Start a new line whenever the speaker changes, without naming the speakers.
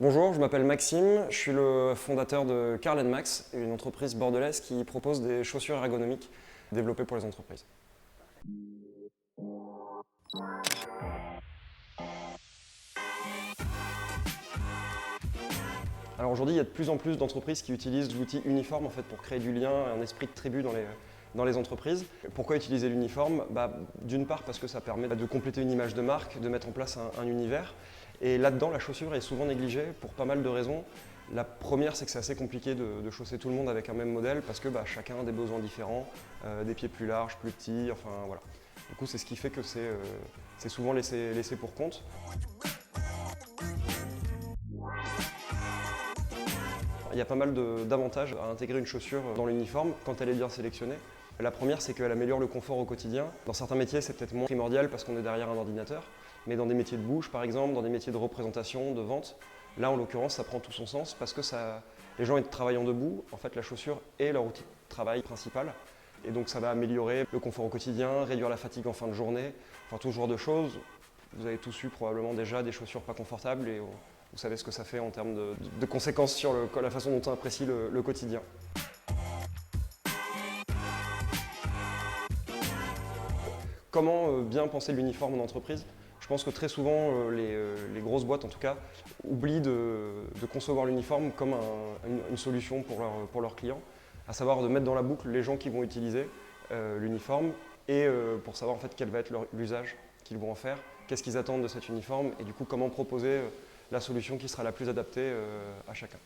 Bonjour, je m'appelle Maxime, je suis le fondateur de Karl Max, une entreprise bordelaise qui propose des chaussures ergonomiques développées pour les entreprises. Alors aujourd'hui, il y a de plus en plus d'entreprises qui utilisent l'outil uniforme en fait, pour créer du lien et un esprit de tribu dans les entreprises. Pourquoi utiliser l'uniforme? D'une part parce que ça permet de compléter une image de marque, de mettre en place un univers. Et là-dedans, la chaussure est souvent négligée pour pas mal de raisons. La première, c'est que c'est assez compliqué de chausser tout le monde avec un même modèle parce que chacun a des besoins différents, des pieds plus larges, plus petits, enfin voilà. Du coup, c'est ce qui fait que c'est souvent laissé pour compte. Il y a pas mal d'avantages à intégrer une chaussure dans l'uniforme quand elle est bien sélectionnée. La première, c'est qu'elle améliore le confort au quotidien. Dans certains métiers, c'est peut-être moins primordial parce qu'on est derrière un ordinateur, mais dans des métiers de bouche, par exemple, dans des métiers de représentation, de vente, là, en l'occurrence, ça prend tout son sens parce que les gens travaillant debout, en fait, la chaussure est leur outil de travail principal. Et donc, ça va améliorer le confort au quotidien, réduire la fatigue en fin de journée, enfin, tout ce genre de choses. Vous avez tous eu probablement déjà des chaussures pas confortables et vous savez ce que ça fait en termes de conséquences sur la façon dont on apprécie le quotidien. Comment bien penser l'uniforme en entreprise? Je pense que très souvent, les grosses boîtes en tout cas, oublient de concevoir l'uniforme comme une solution pour leurs clients, à savoir de mettre dans la boucle les gens qui vont utiliser l'uniforme et pour savoir en fait quel va être l'usage qu'ils vont en faire, qu'est-ce qu'ils attendent de cet uniforme et du coup comment proposer la solution qui sera la plus adaptée à chacun.